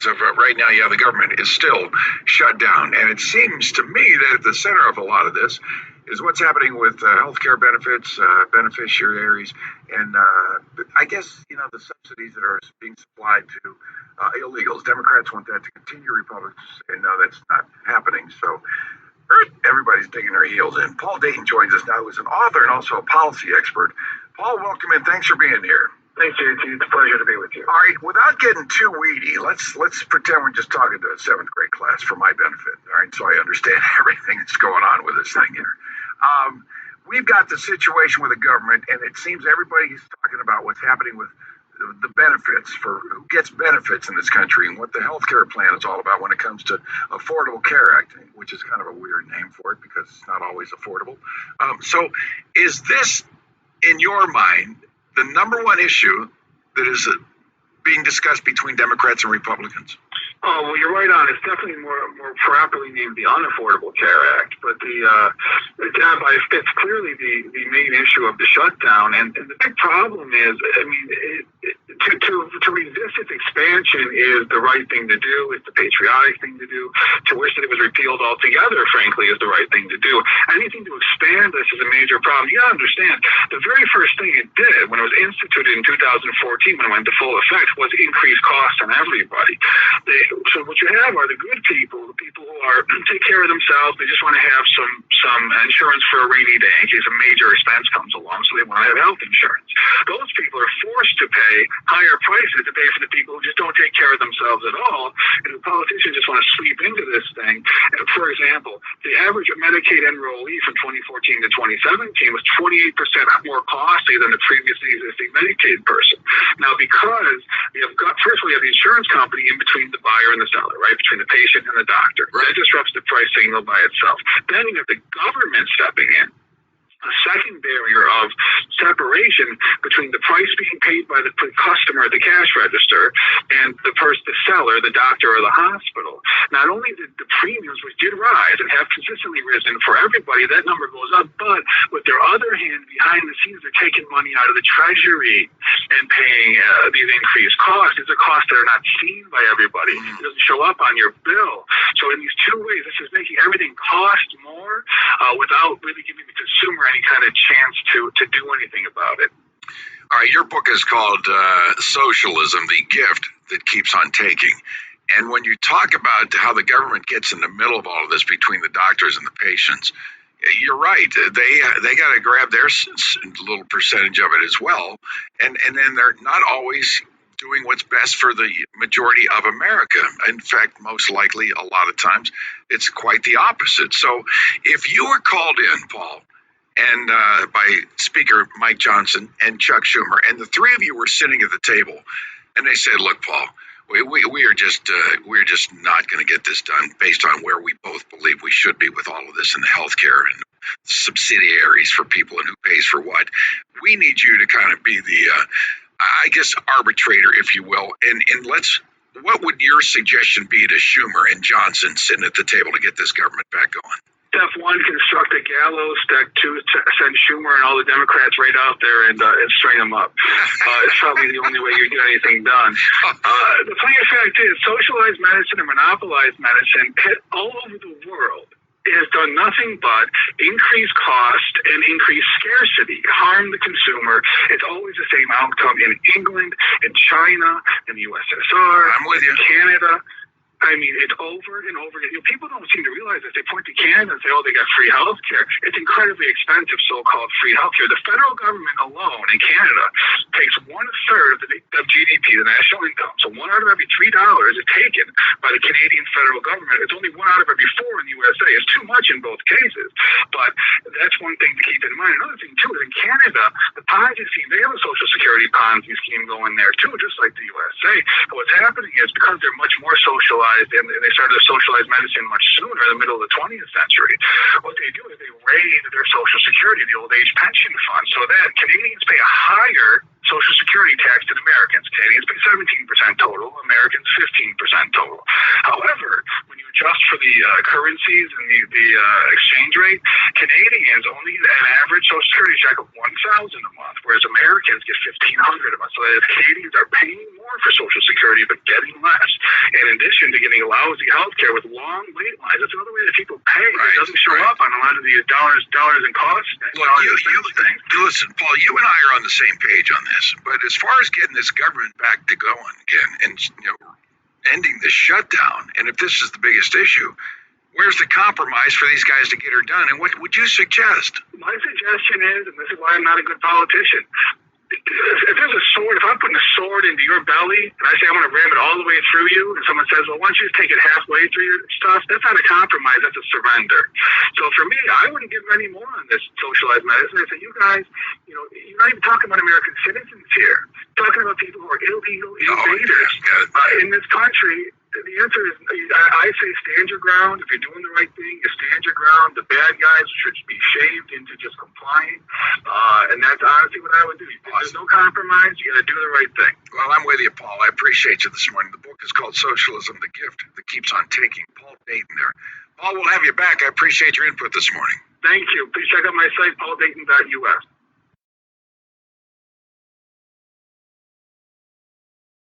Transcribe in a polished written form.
of right now, the government is still shut down. And it seems to me that at the center of a lot of this is what's happening with healthcare benefits, beneficiaries, and I guess, the subsidies that are being supplied to illegals. Democrats want that to continue. Republicans say, no, that's not happening. So everybody's digging their heels in. Paul Dayton joins us now, who's an author and also a policy expert. Paul, welcome in. Thanks for being here. Thanks, JT. It's a pleasure to be with you. All right, without getting too weedy, let's pretend we're just talking to a seventh grade class for my benefit. All right, so I understand everything that's going on with this thing here. We've got the situation with the government, and it seems everybody's talking about what's happening with the benefits for who gets benefits in this country and what the health care plan is all about when it comes to Affordable Care Act, which is kind of a weird name for it because it's not always affordable. So is this, in your mind, the number one issue that is being discussed between Democrats and Republicans? Oh, well, you're right on. It's definitely more properly named the Unaffordable Care Act, but it's clearly the main issue of the shutdown. And the big problem is, to resist its expansion is the right thing to do. It's the patriotic thing to do. To wish that it was repealed altogether, frankly, is the right thing to do. Anything to expand this is a major problem. You gotta understand, the very first thing it did when it was instituted in 2014, when it went into full effect, was increase costs on everybody. So what you have are the good people, the people who take care of themselves. They just want to have some insurance for a rainy day in case a major expense comes along, so they want to have health insurance. Those people are forced to pay higher prices to pay for the people who just don't take care of themselves at all, and the politicians just want to sweep into this thing. For example, the average Medicaid enrollee from 2014 to 2017 was 28% more costly than the previously existing Medicaid person. Now, because we have the insurance company in between the buyer and the seller, right, between the patient and the doctor. Right. That disrupts the price signal by itself. Then you have the government stepping in. A second barrier of separation between the price being paid by the customer at the cash register and the seller, the doctor, or the hospital. Not only did the premiums, which did rise and have consistently risen for everybody, that number goes up, but with their other hand, behind the scenes, they're taking money out of the treasury and paying these increased costs. These are costs that are not seen by everybody. It doesn't show up on your bill. So in these two ways, this is making everything cost more without really giving the consumer any kind of chance to do anything about it. All right, your book is called Socialism, the Gift That Keeps on Taking. And when you talk about how the government gets in the middle of all of this between the doctors and the patients, you're right. They got to grab their little percentage of it as well. And then they're not always doing what's best for the majority of America. In fact, most likely, a lot of times, it's quite the opposite. So if you were called in, Paul, and by Speaker Mike Johnson and Chuck Schumer, and the three of you were sitting at the table, and they said, "Look, Paul, we are just not going to get this done based on where we both believe we should be with all of this in the healthcare and subsidiaries for people and who pays for what. We need you to kind of be the, arbitrator, if you will, and what would your suggestion be to Schumer and Johnson sitting at the table to get this government back going?" Step one, construct a gallows. Step two, send Schumer and all the Democrats right out there and string them up. It's probably the only way you get anything done. The plain fact is, socialized medicine and monopolized medicine all over the world has done nothing but increase cost and increase scarcity, harm the consumer. It's always the same outcome in England, in China, in the USSR, I'm with you. Canada. I mean, it's over and over again. People don't seem to realize this. They point to Canada and say, they got free health care. It's incredibly expensive, so-called free health care. The federal government alone in Canada takes 1/3 of GDP, the national income. So 1 out of every $3 is taken by the Canadian federal government. It's only 1 out of every 4 in the USA. It's too much in both cases. But that's one thing to keep in mind. Another thing, too, is in Canada, the Ponzi scheme, they have a Social Security Ponzi scheme going there, too, just like the USA. But what's happening is because they're much more socialized, and they started to socialize medicine much sooner, in the middle of the 20th century. What they do is they raid their Social Security, the old age pension fund, so that Canadians pay a higher Social Security tax than Americans. Canadians pay 17% total, Americans 15% total. However, when you adjust for the currencies and the exchange rate, Canadians only get an average Social Security check of $1,000 a month, whereas Americans get $1,500 a month. So that Canadians are paying more for Social Security but getting less. And in into getting lousy health care with long wait lines. That's another way that people pay. Right, It doesn't show up on a lot of these dollars and costs. Look, listen, Paul, you and I are on the same page on this. But as far as getting this government back to going again and ending the shutdown, and if this is the biggest issue, where's the compromise for these guys to get her done? And what would you suggest? My suggestion is, and this is why I'm not a good politician, if there's a sword, if I'm putting a sword into your belly and I say I'm going to ram it all the way through you, and someone says, well, why don't you just take it halfway through your stuff? That's not a compromise. That's a surrender. So for me, I wouldn't give any more on this socialized medicine. I say, you guys, you're not even talking about American citizens here. You're talking about people who are illegal invaders in this country. The answer is, I say stand your ground. If you're doing the right thing, you stand your ground. The bad guys should be shaved into just complying. And that's honestly what I would do. If there's no compromise, you got to do the right thing. Well, I'm with you, Paul. I appreciate you this morning. The book is called Socialism, the Gift That Keeps on Taking. Paul Dayton there. Paul, we'll have you back. I appreciate your input this morning. Thank you. Please check out my site, pauldayton.us.